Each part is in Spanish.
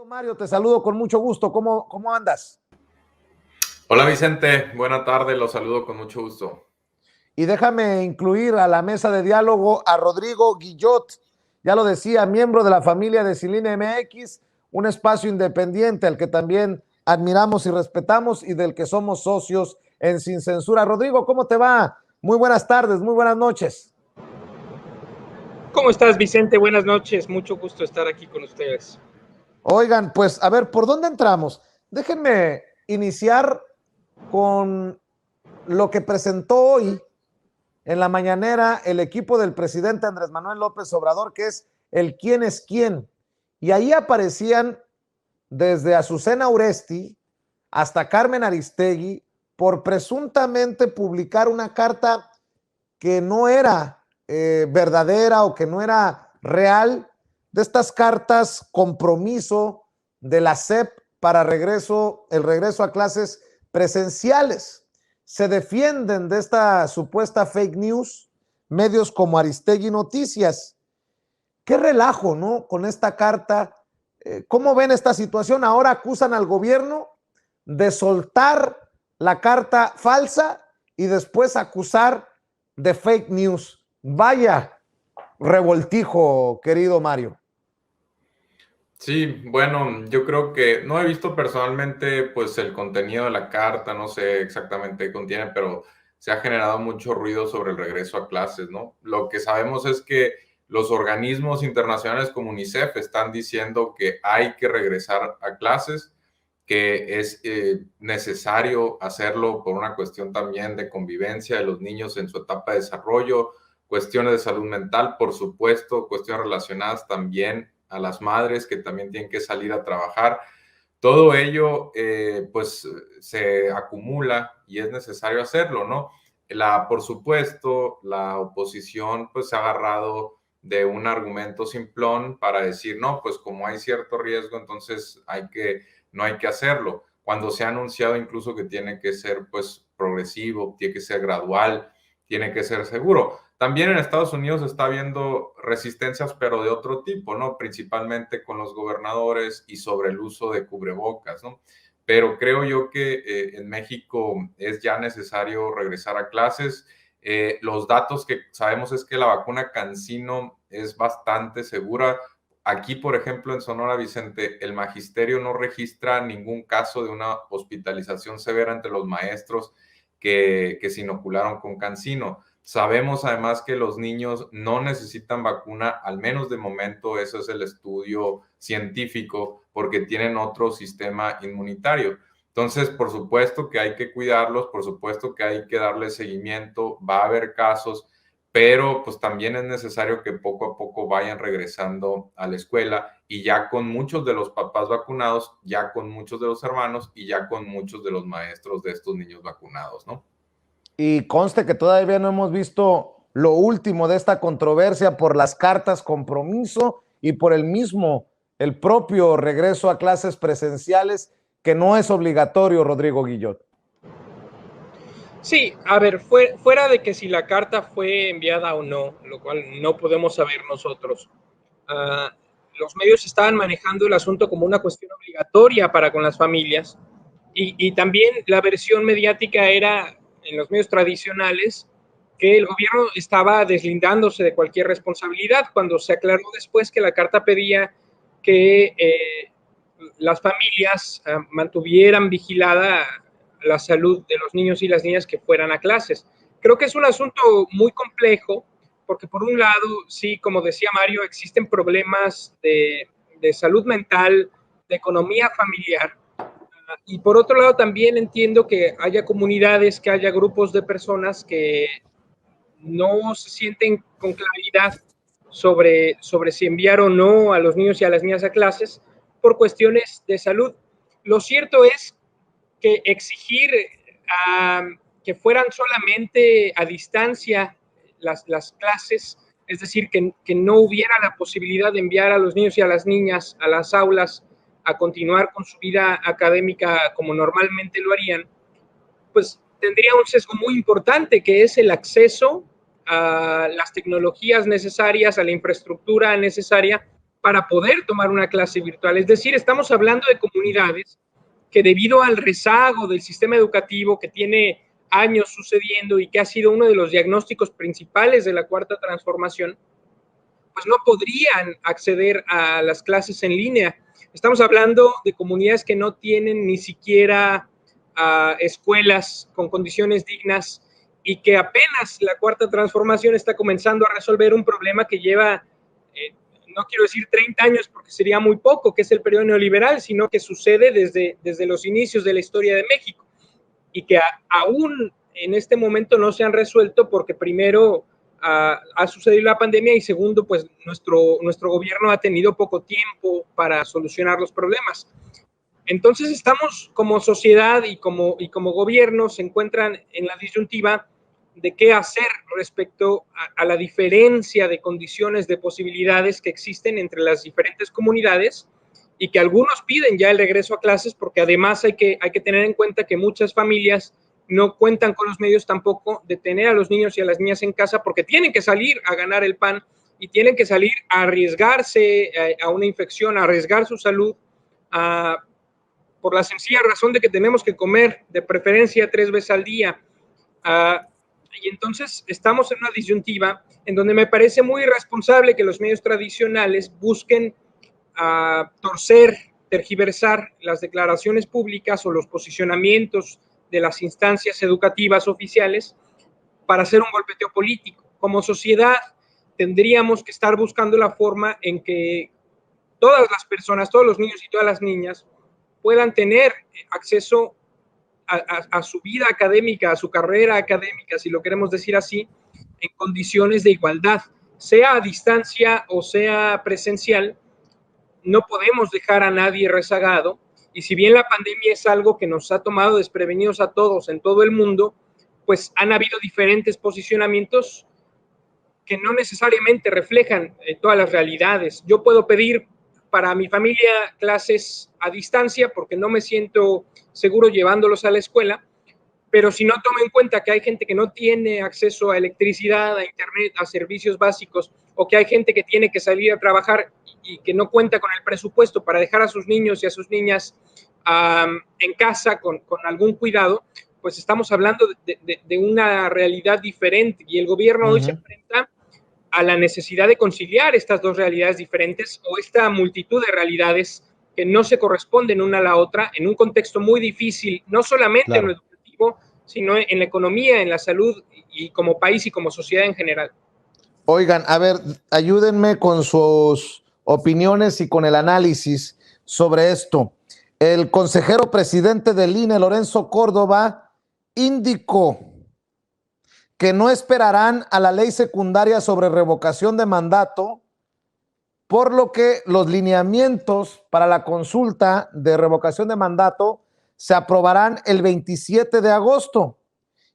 Querido Mario, te saludo con mucho gusto. ¿Cómo andas? Hola Vicente, buena tarde, los saludo con mucho gusto. Y déjame incluir a la mesa de diálogo a Rodrigo Guillot, ya lo decía, miembro de la familia de Ciline MX, un espacio independiente al que también admiramos y respetamos y del que somos socios en Sin Censura. Rodrigo, ¿cómo te va? Muy buenas tardes, muy buenas noches. ¿Cómo estás, Vicente? Buenas noches, mucho gusto estar aquí con ustedes. Oigan, pues a ver, ¿por dónde entramos? Déjenme iniciar con lo que presentó hoy en la mañanera el equipo del presidente Andrés Manuel López Obrador, que es el quién es quién. Y ahí aparecían desde Azucena Uresti hasta Carmen Aristegui por presuntamente publicar una carta que no era verdadera o que no era real, de estas cartas compromiso de la SEP para el regreso a clases presenciales. Se defienden de esta supuesta fake news medios como Aristegui Noticias. Qué relajo, ¿no? Con esta carta. ¿Cómo ven esta situación? Ahora acusan al gobierno de soltar la carta falsa y después acusar de fake news. Vaya revoltijo, querido Mario. Sí, bueno, yo creo que no he visto personalmente pues el contenido de la carta, no sé exactamente qué contiene, pero se ha generado mucho ruido sobre el regreso a clases, ¿no? Lo que sabemos es que los organismos internacionales como UNICEF están diciendo que hay que regresar a clases, que es necesario hacerlo por una cuestión también de convivencia de los niños en su etapa de desarrollo, cuestiones de salud mental, por supuesto, cuestiones relacionadas también a las madres que también tienen que salir a trabajar. Todo ello, pues, se acumula y es necesario hacerlo, ¿no? Por supuesto, la oposición, pues, se ha agarrado de un argumento simplón para decir, no, pues, como hay cierto riesgo, entonces no hay que hacerlo. Cuando se ha anunciado incluso que tiene que ser, pues, progresivo, tiene que ser gradual, tiene que ser seguro. También en Estados Unidos está habiendo resistencias, pero de otro tipo, ¿no? Principalmente con los gobernadores y sobre el uso de cubrebocas, ¿no? Pero creo yo que en México es ya necesario regresar a clases. Los datos que sabemos es que la vacuna CanSino es bastante segura. Aquí, por ejemplo, en Sonora, Vicente, el magisterio no registra ningún caso de una hospitalización severa entre los maestros que se inocularon con CanSino. Sabemos además que los niños no necesitan vacuna, al menos de momento, eso es el estudio científico, porque tienen otro sistema inmunitario. Entonces, por supuesto que hay que cuidarlos, por supuesto que hay que darle seguimiento, va a haber casos, pero pues también es necesario que poco a poco vayan regresando a la escuela y ya con muchos de los papás vacunados, ya con muchos de los hermanos y ya con muchos de los maestros de estos niños vacunados, ¿no? Y conste que todavía no hemos visto lo último de esta controversia por las cartas compromiso y por el propio regreso a clases presenciales, que no es obligatorio, Rodrigo Guillot. Sí, a ver, fuera de que si la carta fue enviada o no, lo cual no podemos saber nosotros, los medios estaban manejando el asunto como una cuestión obligatoria para con las familias y también la versión mediática era en los medios tradicionales que el gobierno estaba deslindándose de cualquier responsabilidad cuando se aclaró después que la carta pedía que las familias mantuvieran vigilada la salud de los niños y las niñas que fueran a clases. Creo que es un asunto muy complejo porque por un lado, sí, como decía Mario, existen problemas de salud mental, de economía familiar, y por otro lado también entiendo que haya comunidades, que haya grupos de personas que no se sienten con claridad sobre si enviar o no a los niños y a las niñas a clases por cuestiones de salud. Lo cierto es que exigir que fueran solamente a distancia las clases, es decir, que no hubiera la posibilidad de enviar a los niños y a las niñas a las aulas a continuar con su vida académica como normalmente lo harían, pues tendría un sesgo muy importante, que es el acceso a las tecnologías necesarias, a la infraestructura necesaria para poder tomar una clase virtual. Es decir, estamos hablando de comunidades que debido al rezago del sistema educativo que tiene años sucediendo y que ha sido uno de los diagnósticos principales de la Cuarta Transformación, pues no podrían acceder a las clases en línea. Estamos hablando de comunidades que no tienen ni siquiera escuelas con condiciones dignas y que apenas la Cuarta Transformación está comenzando a resolver un problema que lleva, no quiero decir 30 años porque sería muy poco, que es el periodo neoliberal, sino que sucede desde los inicios de la historia de México y que aún en este momento no se han resuelto porque primero ha sucedido la pandemia y segundo, pues nuestro gobierno ha tenido poco tiempo para solucionar los problemas. Entonces estamos como sociedad y como gobierno se encuentran en la disyuntiva de qué hacer respecto a la diferencia de condiciones, de posibilidades que existen entre las diferentes comunidades y que algunos piden ya el regreso a clases porque además hay que tener en cuenta que muchas familias no cuentan con los medios tampoco de tener a los niños y a las niñas en casa porque tienen que salir a ganar el pan y tienen que salir a arriesgarse a una infección, a arriesgar su salud, por la sencilla razón de que tenemos que comer de preferencia 3 veces al día. Y entonces estamos en una disyuntiva en donde me parece muy irresponsable que los medios tradicionales busquen torcer, tergiversar las declaraciones públicas o los posicionamientos de las instancias educativas oficiales para hacer un golpeteo político. Como sociedad tendríamos que estar buscando la forma en que todas las personas, todos los niños y todas las niñas puedan tener acceso a su vida académica, a su carrera académica, si lo queremos decir así, en condiciones de igualdad, sea a distancia o sea presencial. No podemos dejar a nadie rezagado, y si bien la pandemia es algo que nos ha tomado desprevenidos a todos en todo el mundo, pues han habido diferentes posicionamientos que no necesariamente reflejan todas las realidades. Yo puedo pedir para mi familia clases a distancia porque no me siento seguro llevándolos a la escuela, pero si no tomo en cuenta que hay gente que no tiene acceso a electricidad, a internet, a servicios básicos, o que hay gente que tiene que salir a trabajar y que no cuenta con el presupuesto para dejar a sus niños y a sus niñas en casa con algún cuidado, pues estamos hablando de una realidad diferente y el gobierno hoy se enfrenta a la necesidad de conciliar estas dos realidades diferentes o esta multitud de realidades que no se corresponden una a la otra en un contexto muy difícil, no solamente en lo educativo, sino en la economía, en la salud y como país y como sociedad en general. Oigan, a ver, ayúdenme con sus opiniones y con el análisis sobre esto. El consejero presidente del INE, Lorenzo Córdoba, indicó que no esperarán a la ley secundaria sobre revocación de mandato, por lo que los lineamientos para la consulta de revocación de mandato se aprobarán el 27 de agosto.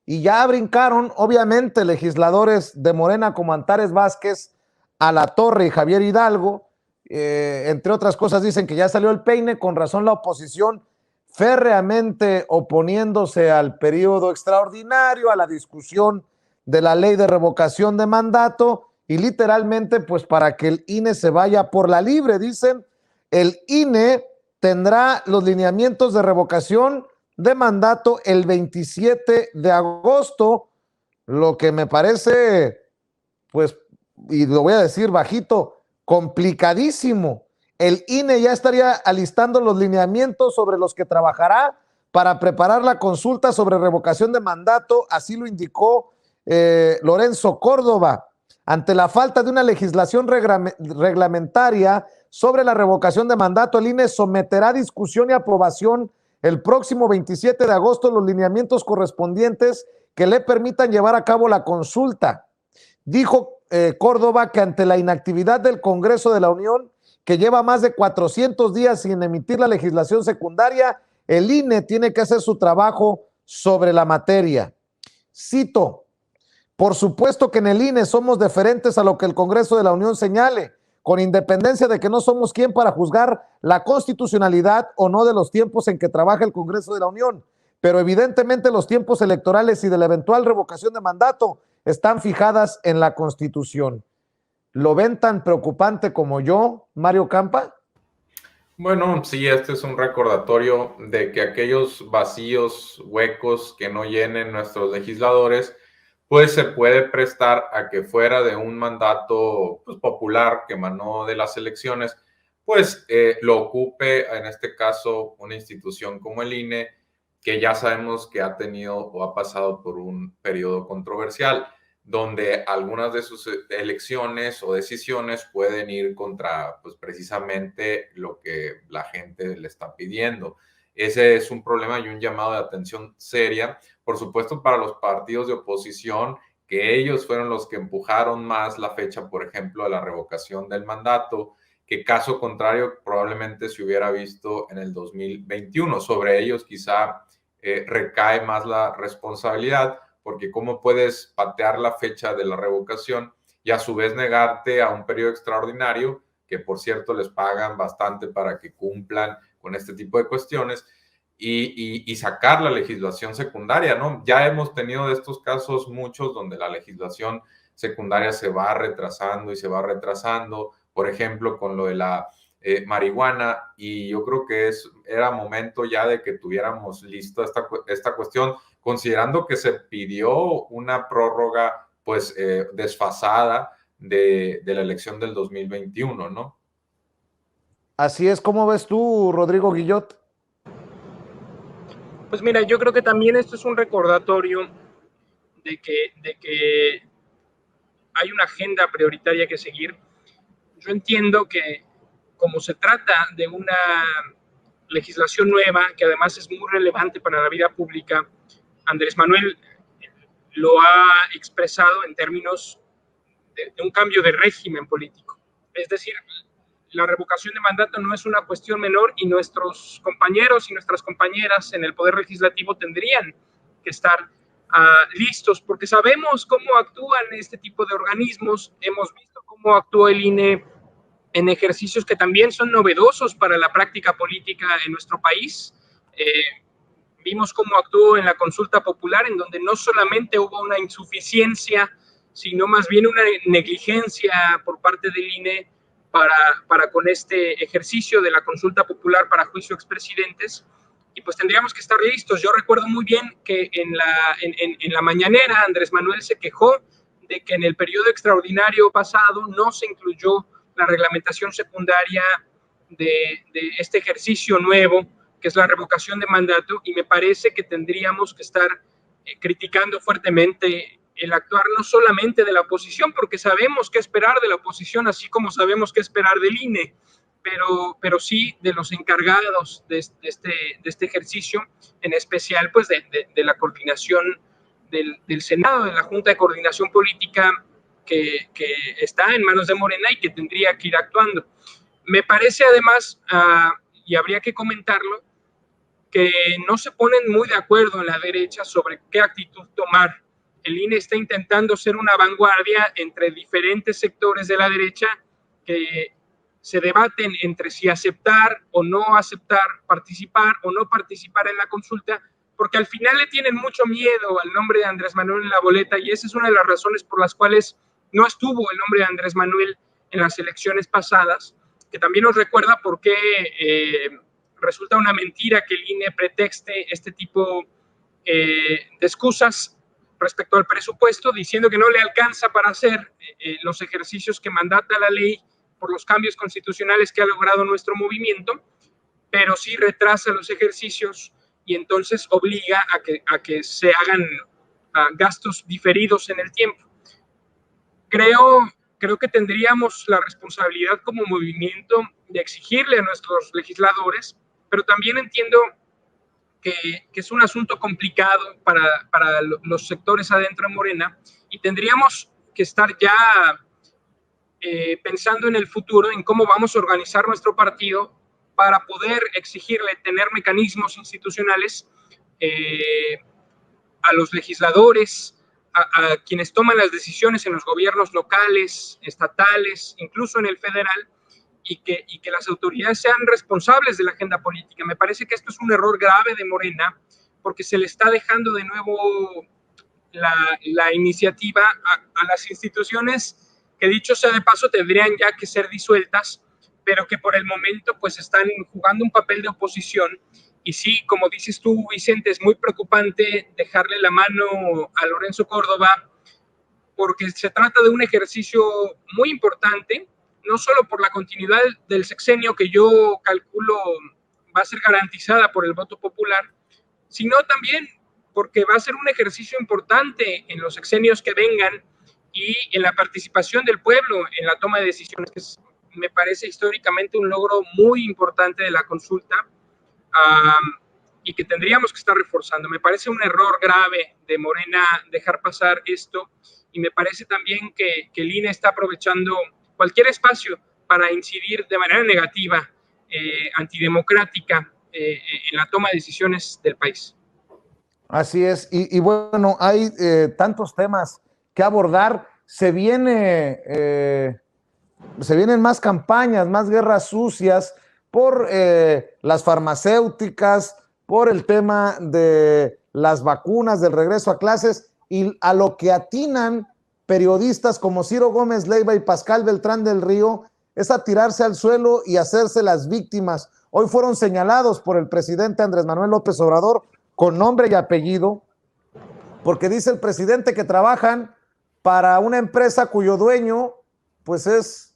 Y ya brincaron, obviamente, legisladores de Morena como Antares Vázquez, Alatorre y Javier Hidalgo. Entre otras cosas, dicen que ya salió el peine, con razón la oposición férreamente oponiéndose al periodo extraordinario, a la discusión de la ley de revocación de mandato y literalmente pues para que el INE se vaya por la libre. Dicen, el INE tendrá los lineamientos de revocación de mandato el 27 de agosto, lo que me parece, pues, y lo voy a decir bajito, complicadísimo. El INE ya estaría alistando los lineamientos sobre los que trabajará para preparar la consulta sobre revocación de mandato, así lo indicó Lorenzo Córdoba. Ante la falta de una legislación reglamentaria sobre la revocación de mandato, el INE someterá a discusión y aprobación el próximo 27 de agosto los lineamientos correspondientes que le permitan llevar a cabo la consulta. Dijo Córdoba que ante la inactividad del Congreso de la Unión, que lleva más de 400 días sin emitir la legislación secundaria, el INE tiene que hacer su trabajo sobre la materia. Cito: por supuesto que en el INE somos deferentes a lo que el Congreso de la Unión señale, con independencia de que no somos quien para juzgar la constitucionalidad o no de los tiempos en que trabaja el Congreso de la Unión, pero evidentemente los tiempos electorales y de la eventual revocación de mandato están fijadas en la Constitución. ¿Lo ven tan preocupante como yo, Mario Campa? Bueno, sí, este es un recordatorio de que aquellos vacíos, huecos que no llenen nuestros legisladores, pues se puede prestar a que fuera de un mandato pues, popular que emanó de las elecciones, pues lo ocupe, en este caso, una institución como el INE, que ya sabemos que ha tenido o ha pasado por un periodo controversial, donde algunas de sus elecciones o decisiones pueden ir contra, pues precisamente lo que la gente le está pidiendo. Ese es un problema y un llamado de atención seria, por supuesto, para los partidos de oposición, que ellos fueron los que empujaron más la fecha, por ejemplo, de la revocación del mandato, que caso contrario probablemente se hubiera visto en el 2021. Sobre ellos quizá recae más la responsabilidad, porque cómo puedes patear la fecha de la revocación y a su vez negarte a un periodo extraordinario, que por cierto les pagan bastante para que cumplan con este tipo de cuestiones, y sacar la legislación secundaria, ¿no? Ya hemos tenido de estos casos muchos donde la legislación secundaria se va retrasando y se va retrasando, por ejemplo, con lo de la marihuana, y yo creo que era momento ya de que tuviéramos listo esta cuestión, considerando que se pidió una prórroga pues desfasada de la elección del 2021, ¿no? Así es, ¿cómo ves tú, Rodrigo Guillot? Pues mira, yo creo que también esto es un recordatorio de que hay una agenda prioritaria que seguir. Yo entiendo que como se trata de una legislación nueva, que además es muy relevante para la vida pública, Andrés Manuel lo ha expresado en términos de un cambio de régimen político. Es decir, la revocación de mandato no es una cuestión menor y nuestros compañeros y nuestras compañeras en el Poder Legislativo tendrían que estar listos, porque sabemos cómo actúan este tipo de organismos, hemos visto cómo actuó el INE en ejercicios que también son novedosos para la práctica política en nuestro país. Vimos cómo actuó en la consulta popular, en donde no solamente hubo una insuficiencia, sino más bien una negligencia por parte del INE para con este ejercicio de la consulta popular para juicio a expresidentes, y pues tendríamos que estar listos. Yo recuerdo muy bien que en la mañanera Andrés Manuel se quejó de que en el periodo extraordinario pasado no se incluyó la reglamentación secundaria de este ejercicio nuevo, que es la revocación de mandato, y me parece que tendríamos que estar criticando fuertemente el actuar no solamente de la oposición, porque sabemos qué esperar de la oposición, así como sabemos qué esperar del INE, pero sí de los encargados de este ejercicio, en especial pues de la coordinación del Senado, de la Junta de Coordinación Política, que está en manos de Morena y que tendría que ir actuando. Me parece además, y habría que comentarlo, que no se ponen muy de acuerdo en la derecha sobre qué actitud tomar. El INE está intentando ser una vanguardia entre diferentes sectores de la derecha que se debaten entre si aceptar o no aceptar, participar o no participar en la consulta, porque al final le tienen mucho miedo al nombre de Andrés Manuel en la boleta, y esa es una de las razones por las cuales no estuvo el nombre de Andrés Manuel en las elecciones pasadas, que también nos recuerda por qué resulta una mentira que el INE pretexte este tipo de excusas respecto al presupuesto, diciendo que no le alcanza para hacer los ejercicios que mandata la ley por los cambios constitucionales que ha logrado nuestro movimiento, pero sí retrasa los ejercicios y entonces obliga a que se hagan gastos diferidos en el tiempo. Creo que tendríamos la responsabilidad como movimiento de exigirle a nuestros legisladores, pero también entiendo que es un asunto complicado para los sectores adentro de Morena, y tendríamos que estar ya pensando en el futuro, en cómo vamos a organizar nuestro partido para poder exigirle tener mecanismos institucionales a los legisladores, a quienes toman las decisiones en los gobiernos locales, estatales, incluso en el federal, y que las autoridades sean responsables de la agenda política. Me parece que esto es un error grave de Morena, porque se le está dejando de nuevo la iniciativa a las instituciones que dicho sea de paso tendrían ya que ser disueltas, pero que por el momento pues están jugando un papel de oposición. Y sí, como dices tú, Vicente, es muy preocupante dejarle la mano a Lorenzo Córdoba, porque se trata de un ejercicio muy importante, no solo por la continuidad del sexenio, que yo calculo va a ser garantizada por el voto popular, sino también porque va a ser un ejercicio importante en los sexenios que vengan y en la participación del pueblo en la toma de decisiones, que es, me parece históricamente un logro muy importante de la consulta, y que tendríamos que estar reforzando. Me parece un error grave de Morena dejar pasar esto, y me parece también que el INE está aprovechando cualquier espacio para incidir de manera negativa, antidemocrática, en la toma de decisiones del país. Así es, y bueno, hay tantos temas que abordar. Se vienen más campañas, más guerras sucias por las farmacéuticas, por el tema de las vacunas, del regreso a clases, y a lo que atinan periodistas como Ciro Gómez Leiva y Pascal Beltrán del Río es a tirarse al suelo y hacerse las víctimas. Hoy fueron señalados por el presidente Andrés Manuel López Obrador con nombre y apellido, porque dice el presidente que trabajan para una empresa cuyo dueño pues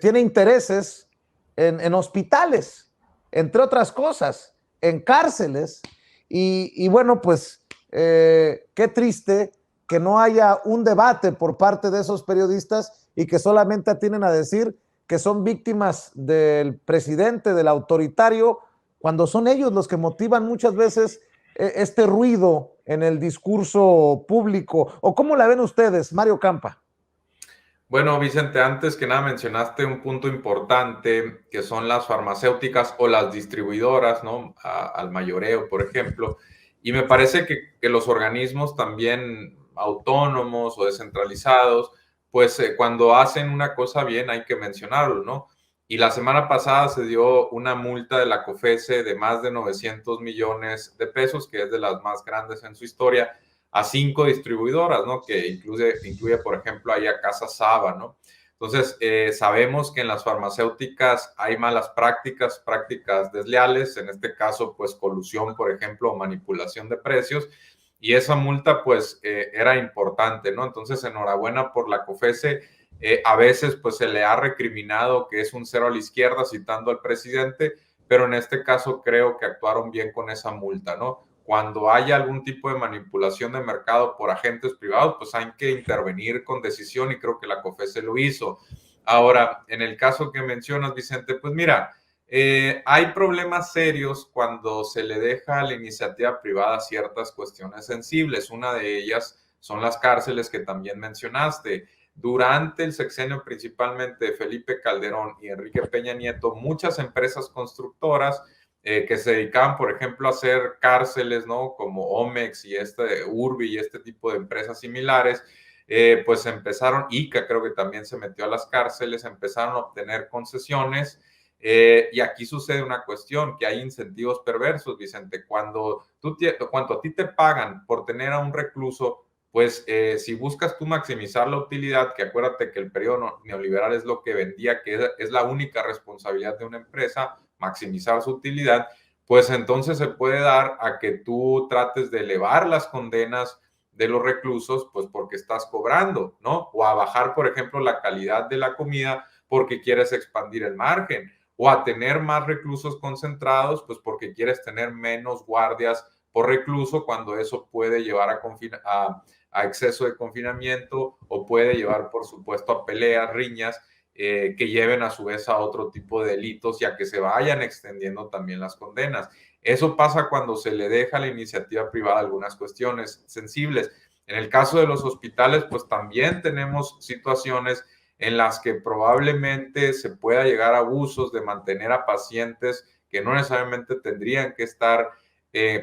tiene intereses en hospitales, entre otras cosas, en cárceles, y bueno, pues qué triste que no haya un debate por parte de esos periodistas y que solamente atienden a decir que son víctimas del presidente, del autoritario, cuando son ellos los que motivan muchas veces este ruido en el discurso público. ¿O cómo la ven ustedes, Mario Campa? Bueno, Vicente, antes que nada mencionaste un punto importante, que son las farmacéuticas o las distribuidoras, ¿no? Al mayoreo, por ejemplo. Y me parece que los organismos también autónomos o descentralizados, pues cuando hacen una cosa bien hay que mencionarlo, ¿no? Y la semana pasada se dio una multa de la COFESE de más de 900 millones de pesos, que es de las más grandes en su historia, a 5 distribuidoras, ¿no? Que incluye, por ejemplo, ahí a Casa Saba, ¿no? Entonces, sabemos que en las farmacéuticas hay malas prácticas, prácticas desleales, en este caso, pues colusión, por ejemplo, o manipulación de precios, y esa multa, pues, era importante, ¿no? Entonces, enhorabuena por la COFESE. A veces, pues, se le ha recriminado que es un cero a la izquierda, citando al presidente, pero en este caso creo que actuaron bien con esa multa, ¿no? Cuando haya algún tipo de manipulación de mercado por agentes privados, pues hay que intervenir con decisión, y creo que la COFESE lo hizo. Ahora, en el caso que mencionas, Vicente, pues mira, hay problemas serios cuando se le deja a la iniciativa privada ciertas cuestiones sensibles. Una de ellas son las cárceles que también mencionaste. Durante el sexenio principalmente de Felipe Calderón y Enrique Peña Nieto, muchas empresas constructoras que se dedicaban, por ejemplo, a hacer cárceles, ¿no? Como Omex y Urbi y este tipo de empresas similares, pues empezaron, ICA creo que también se metió a las cárceles, empezaron a obtener concesiones, y aquí sucede una cuestión, que hay incentivos perversos, Vicente. Cuando a ti te pagan por tener a un recluso, pues si buscas tú maximizar la utilidad, que acuérdate que el periodo neoliberal es lo que vendía, que es la única responsabilidad de una empresa, maximizar su utilidad, pues entonces se puede dar a que tú trates de elevar las condenas de los reclusos, pues porque estás cobrando, ¿no? O a bajar, por ejemplo, la calidad de la comida porque quieres expandir el margen, o a tener más reclusos concentrados, pues porque quieres tener menos guardias por recluso, cuando eso puede llevar a exceso de confinamiento, o puede llevar, por supuesto, a peleas, riñas, que lleven a su vez a otro tipo de delitos y a que se vayan extendiendo también las condenas. Eso pasa cuando se le deja a la iniciativa privada algunas cuestiones sensibles. En el caso de los hospitales, pues también tenemos situaciones en las que probablemente se pueda llegar a abusos de mantener a pacientes que no necesariamente tendrían que estar,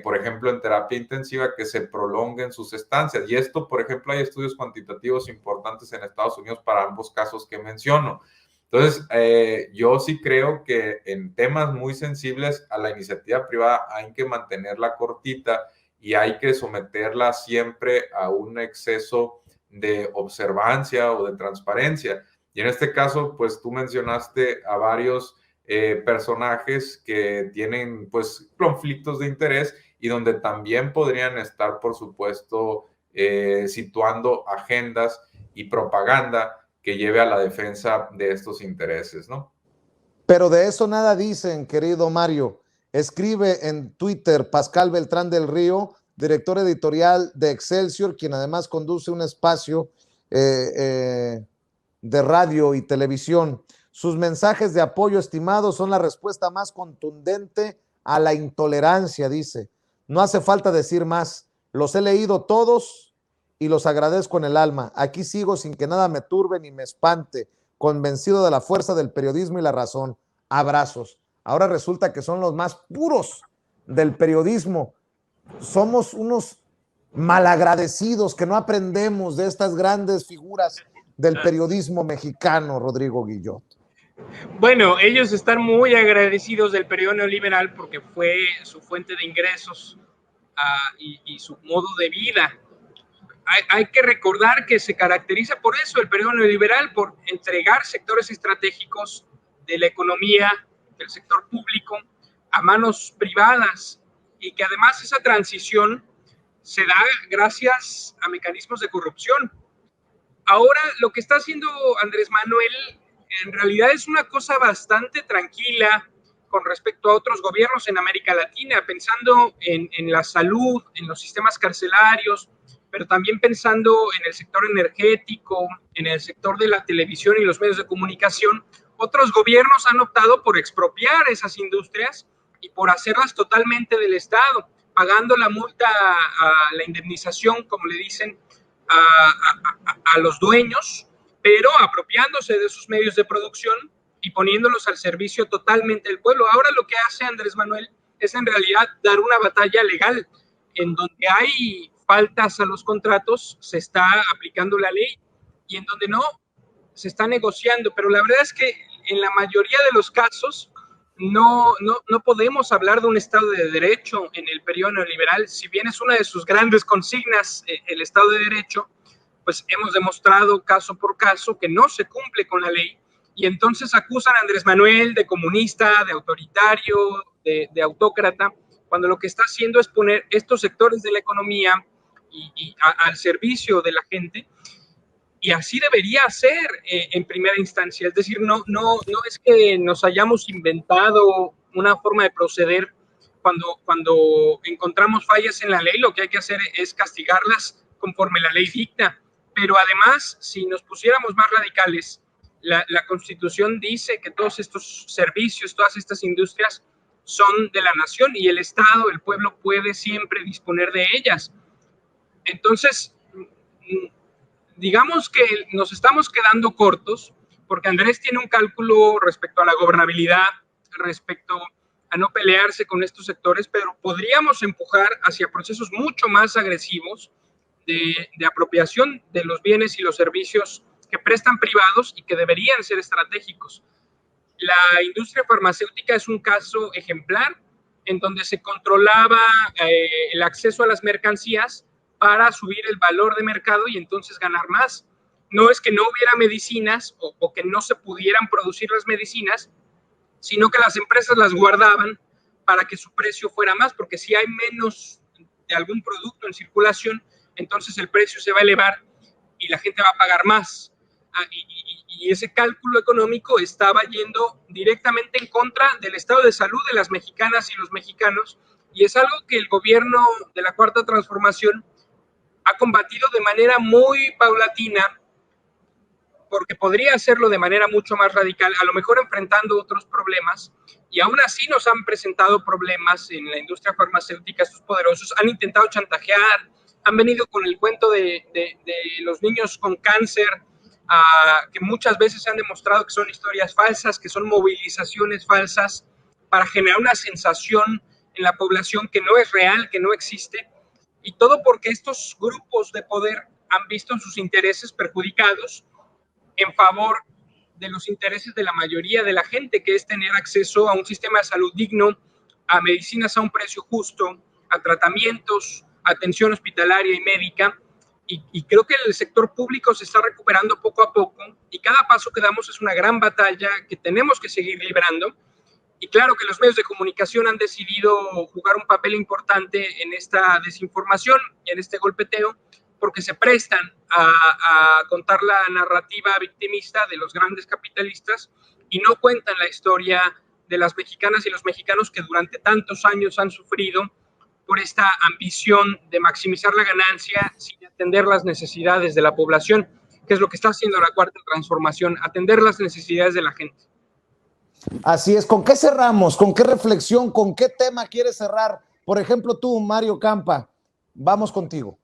por ejemplo, en terapia intensiva, que se prolonguen sus estancias. Y esto, por ejemplo, hay estudios cuantitativos importantes en Estados Unidos para ambos casos que menciono. Entonces, yo sí creo que en temas muy sensibles a la iniciativa privada hay que mantenerla cortita y hay que someterla siempre a un exceso de observancia o de transparencia. Y en este caso, pues tú mencionaste a varios personajes que tienen pues conflictos de interés y donde también podrían estar, por supuesto, situando agendas y propaganda que lleve a la defensa de estos intereses, ¿no? Pero de eso nada dicen, querido Mario. Escribe en Twitter Pascal Beltrán del Río, director editorial de Excelsior, quien además conduce un espacio de radio y televisión. Sus mensajes de apoyo, estimados, son la respuesta más contundente a la intolerancia, dice. No hace falta decir más. Los he leído todos y los agradezco en el alma. Aquí sigo sin que nada me turbe ni me espante, convencido de la fuerza del periodismo y la razón. Abrazos. Ahora resulta que son los más puros del periodismo. Somos unos malagradecidos que no aprendemos de estas grandes figuras del periodismo mexicano, Rodrigo Guillot. Bueno, ellos están muy agradecidos del periodo neoliberal porque fue su fuente de ingresos y su modo de vida. Hay que recordar que se caracteriza por eso el periodo neoliberal, por entregar sectores estratégicos de la economía, del sector público, a manos privadas, y que además esa transición se da gracias a mecanismos de corrupción. Ahora lo que está haciendo Andrés Manuel en realidad es una cosa bastante tranquila con respecto a otros gobiernos en América Latina, pensando en la salud, en los sistemas carcelarios, pero también pensando en el sector energético, en el sector de la televisión y los medios de comunicación. Otros gobiernos han optado por expropiar esas industrias y por hacerlas totalmente del Estado, pagando la multa, la indemnización, como le dicen, a los dueños, pero apropiándose de sus medios de producción y poniéndolos al servicio totalmente del pueblo. Ahora lo que hace Andrés Manuel es en realidad dar una batalla legal. En donde hay faltas a los contratos, se está aplicando la ley, y en donde no, se está negociando. Pero la verdad es que en la mayoría de los casos no podemos hablar de un Estado de Derecho en el periodo neoliberal. Si bien es una de sus grandes consignas, el Estado de Derecho, pues hemos demostrado caso por caso que no se cumple con la ley, y entonces acusan a Andrés Manuel de comunista, de autoritario, de autócrata, cuando lo que está haciendo es poner estos sectores de la economía al servicio de la gente, y así debería ser en primera instancia. Es decir, no es que nos hayamos inventado una forma de proceder. Cuando encontramos fallas en la ley, lo que hay que hacer es castigarlas conforme la ley dicta. Pero además, si nos pusiéramos más radicales, la Constitución dice que todos estos servicios, todas estas industrias son de la nación, y el Estado, el pueblo, puede siempre disponer de ellas. Entonces, digamos que nos estamos quedando cortos, porque Andrés tiene un cálculo respecto a la gobernabilidad, respecto a no pelearse con estos sectores, pero podríamos empujar hacia procesos mucho más agresivos de apropiación de los bienes y los servicios que prestan privados y que deberían ser estratégicos. La industria farmacéutica es un caso ejemplar en donde se controlaba el acceso a las mercancías para subir el valor de mercado y entonces ganar más. No es que no hubiera medicinas o que no se pudieran producir las medicinas, sino que las empresas las guardaban para que su precio fuera más, porque si hay menos de algún producto en circulación, entonces el precio se va a elevar y la gente va a pagar más. Y ese cálculo económico estaba yendo directamente en contra del estado de salud de las mexicanas y los mexicanos, y es algo que el gobierno de la Cuarta Transformación ha combatido de manera muy paulatina, porque podría hacerlo de manera mucho más radical, a lo mejor enfrentando otros problemas, y aún así nos han presentado problemas en la industria farmacéutica. Estos poderosos han intentado chantajear, han venido con el cuento de los niños con cáncer, que muchas veces se han demostrado que son historias falsas, que son movilizaciones falsas para generar una sensación en la población que no es real, que no existe, y todo porque estos grupos de poder han visto sus intereses perjudicados en favor de los intereses de la mayoría de la gente, que es tener acceso a un sistema de salud digno, a medicinas a un precio justo, a tratamientos, a atención hospitalaria y médica. y creo que el sector público se está recuperando poco a poco y cada paso que damos es una gran batalla que tenemos que seguir librando. Y claro que los medios de comunicación han decidido jugar un papel importante en esta desinformación y en este golpeteo, porque se prestan a contar la narrativa victimista de los grandes capitalistas y no cuentan la historia de las mexicanas y los mexicanos que durante tantos años han sufrido por esta ambición de maximizar la ganancia sin atender las necesidades de la población, que es lo que está haciendo la Cuarta Transformación, atender las necesidades de la gente. Así es. ¿Con qué cerramos? ¿Con qué reflexión? ¿Con qué tema quieres cerrar? Por ejemplo, tú, Mario Campa, vamos contigo.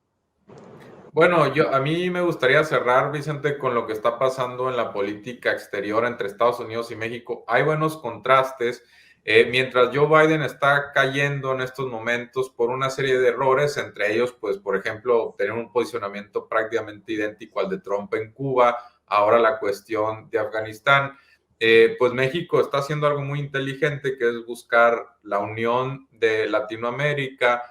Bueno, a mí me gustaría cerrar, Vicente, con lo que está pasando en la política exterior entre Estados Unidos y México. Hay buenos contrastes. Mientras Joe Biden está cayendo en estos momentos por una serie de errores, entre ellos, pues, por ejemplo, tener un posicionamiento prácticamente idéntico al de Trump en Cuba, ahora la cuestión de Afganistán, pues México está haciendo algo muy inteligente, que es buscar la unión de Latinoamérica,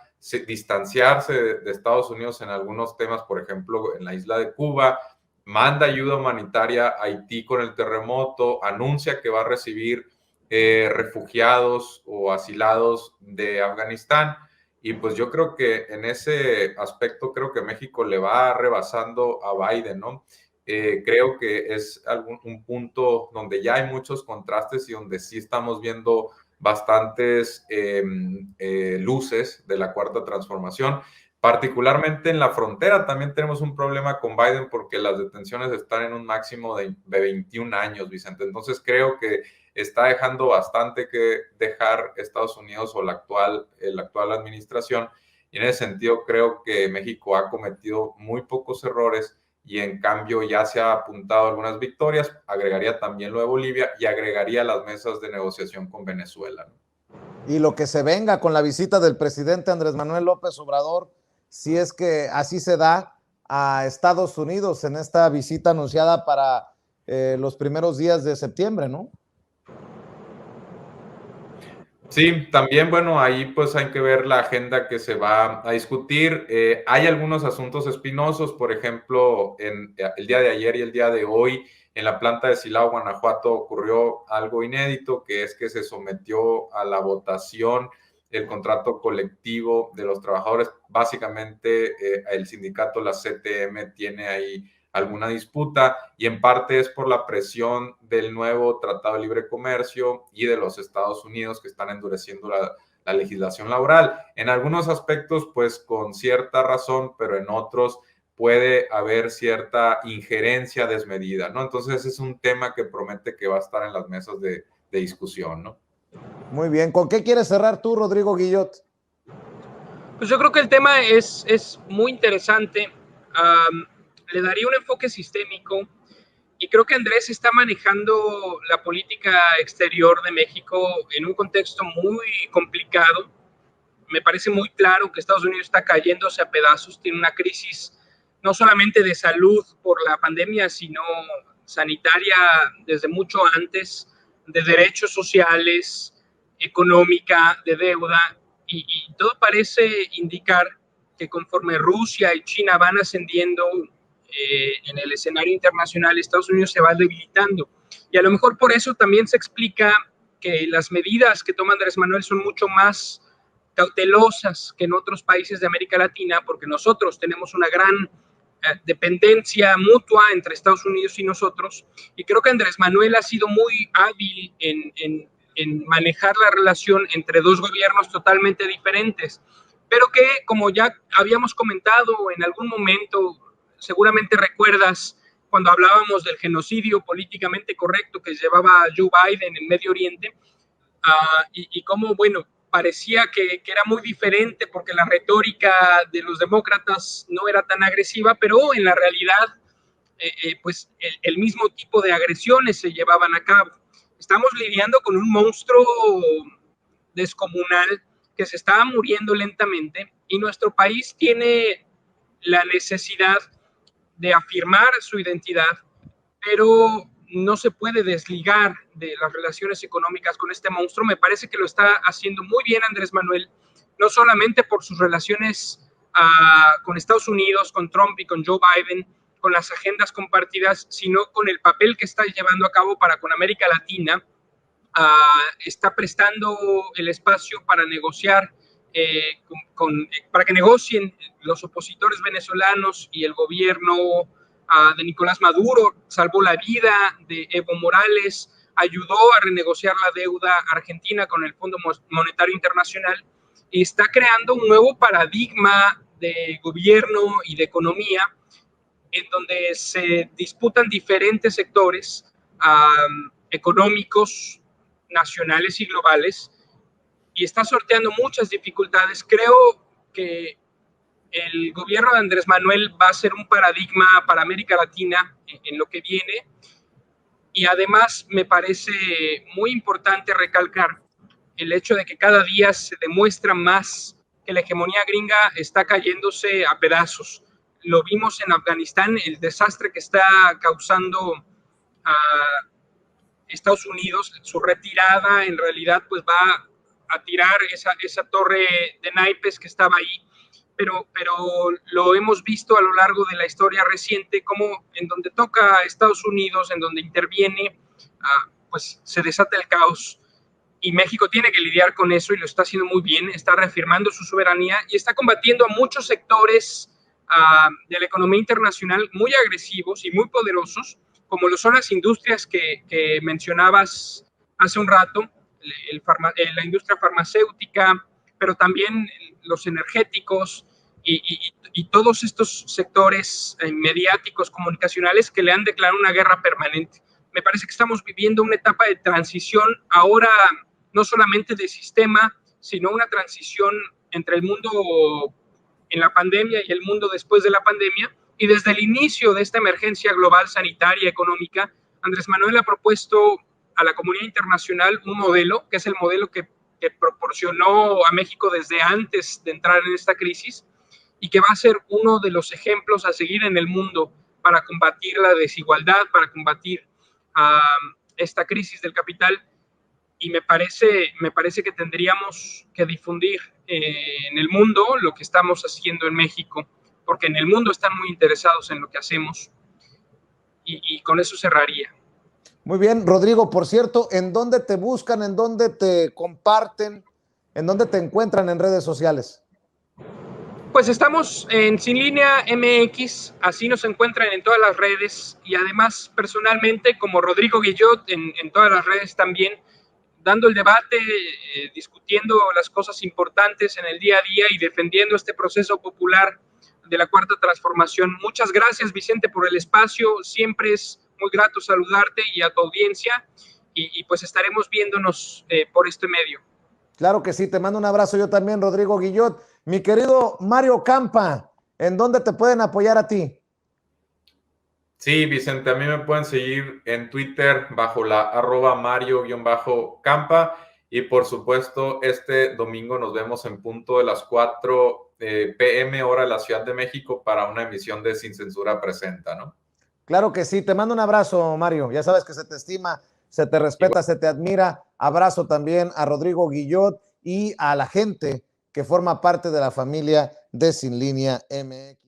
distanciarse de Estados Unidos en algunos temas, por ejemplo, en la isla de Cuba, manda ayuda humanitaria a Haití con el terremoto, anuncia que va a recibir refugiados o asilados de Afganistán, y pues yo creo que en ese aspecto creo que México le va rebasando a Biden, ¿no? Creo que es un punto donde ya hay muchos contrastes y donde sí estamos viendo bastantes luces de la Cuarta Transformación. Particularmente en la frontera también tenemos un problema con Biden porque las detenciones están en un máximo de 21 años, Vicente. Entonces creo que está dejando bastante que dejar Estados Unidos o la actual administración. Y en ese sentido creo que México ha cometido muy pocos errores y en cambio ya se ha apuntado algunas victorias. Agregaría también lo de Bolivia y agregaría las mesas de negociación con Venezuela, ¿no? Y lo que se venga con la visita del presidente Andrés Manuel López Obrador, si es que así se da a Estados Unidos en esta visita anunciada para los primeros días de septiembre, ¿no? Sí, también, bueno, ahí pues hay que ver la agenda que se va a discutir. Hay algunos asuntos espinosos, por ejemplo, el día de ayer y el día de hoy en la planta de Silao, Guanajuato, ocurrió algo inédito, que es que se sometió a la votación el contrato colectivo de los trabajadores. Básicamente, el sindicato, la CTM, tiene ahí alguna disputa y en parte es por la presión del nuevo Tratado de Libre Comercio y de los Estados Unidos que están endureciendo la legislación laboral. En algunos aspectos, pues con cierta razón, pero en otros puede haber cierta injerencia desmedida, ¿no? Entonces ese es un tema que promete que va a estar en las mesas de discusión, ¿no? Muy bien. ¿Con qué quieres cerrar tú, Rodrigo Guillot? Pues yo creo que el tema es muy interesante. Le daría un enfoque sistémico y creo que Andrés está manejando la política exterior de México en un contexto muy complicado. Me parece muy claro que Estados Unidos está cayéndose a pedazos, tiene una crisis no solamente de salud por la pandemia, sino sanitaria desde mucho antes, de derechos sociales, económica, de deuda, y todo parece indicar que conforme Rusia y China van ascendiendo en el escenario internacional, Estados Unidos se va debilitando. Y a lo mejor por eso también se explica que las medidas que toma Andrés Manuel son mucho más cautelosas que en otros países de América Latina, porque nosotros tenemos una gran dependencia mutua entre Estados Unidos y nosotros, y creo que Andrés Manuel ha sido muy hábil en manejar la relación entre dos gobiernos totalmente diferentes, pero que, como ya habíamos comentado en algún momento, seguramente recuerdas cuando hablábamos del genocidio políticamente correcto que llevaba Joe Biden en Medio Oriente, y cómo, bueno, parecía que era muy diferente porque la retórica de los demócratas no era tan agresiva, pero en la realidad, pues el mismo tipo de agresiones se llevaban a cabo. Estamos lidiando con un monstruo descomunal que se está muriendo lentamente y nuestro país tiene la necesidad de afirmar su identidad, pero no se puede desligar de las relaciones económicas con este monstruo. Me parece que lo está haciendo muy bien Andrés Manuel, no solamente por sus relaciones con Estados Unidos, con Trump y con Joe Biden, con las agendas compartidas, sino con el papel que está llevando a cabo para con América Latina. Está prestando el espacio para negociar, para que negocien los opositores venezolanos y el gobierno de Nicolás Maduro. Salvó la vida de Evo Morales, ayudó a renegociar la deuda argentina con el Fondo Monetario Internacional y está creando un nuevo paradigma de gobierno y de economía en donde se disputan diferentes sectores económicos, nacionales y globales, y está sorteando muchas dificultades. Creo que el gobierno de Andrés Manuel va a ser un paradigma para América Latina en lo que viene, y además me parece muy importante recalcar el hecho de que cada día se demuestra más que la hegemonía gringa está cayéndose a pedazos. Lo vimos en Afganistán, el desastre que está causando Estados Unidos. Su retirada en realidad pues va a tirar esa torre de naipes que estaba ahí, pero lo hemos visto a lo largo de la historia reciente, como en donde toca a Estados Unidos, en donde interviene, pues se desata el caos, y México tiene que lidiar con eso y lo está haciendo muy bien. Está reafirmando su soberanía y está combatiendo a muchos sectores de la economía internacional muy agresivos y muy poderosos, como lo son las industrias que mencionabas hace un rato, la industria farmacéutica, pero también los energéticos y todos estos sectores mediáticos, comunicacionales, que le han declarado una guerra permanente. Me parece que estamos viviendo una etapa de transición ahora, no solamente de sistema, sino una transición entre el mundo en la pandemia y el mundo después de la pandemia. Y desde el inicio de esta emergencia global sanitaria, económica, Andrés Manuel ha propuesto a la comunidad internacional un modelo, que es el modelo que proporcionó a México desde antes de entrar en esta crisis, y que va a ser uno de los ejemplos a seguir en el mundo para combatir la desigualdad, para combatir esta crisis del capital. Y me parece que tendríamos que difundir en el mundo lo que estamos haciendo en México, porque en el mundo están muy interesados en lo que hacemos, y con eso cerraría. Muy bien, Rodrigo, por cierto, ¿en dónde te buscan, en dónde te comparten, en dónde te encuentran en redes sociales? Pues estamos en Sin Línea MX, así nos encuentran en todas las redes, y además personalmente como Rodrigo Guillot en todas las redes también, dando el debate, discutiendo las cosas importantes en el día a día y defendiendo este proceso popular de la Cuarta Transformación. Muchas gracias, Vicente, por el espacio. Siempre es muy grato saludarte y a tu audiencia, y pues estaremos viéndonos por este medio. Claro que sí, te mando un abrazo yo también, Rodrigo Guillot. Mi querido Mario Campa, ¿en dónde te pueden apoyar a ti? Sí, Vicente, a mí me pueden seguir en Twitter bajo la @Mario_Campa, y por supuesto este domingo nos vemos en punto de las 4 p.m. hora de la Ciudad de México para una emisión de Sin Censura Presenta, ¿no? Claro que sí, te mando un abrazo, Mario. Ya sabes que se te estima, se te respeta, se te admira. Abrazo también a Rodrigo Guillot y a la gente que forma parte de la familia de Sin Línea MX.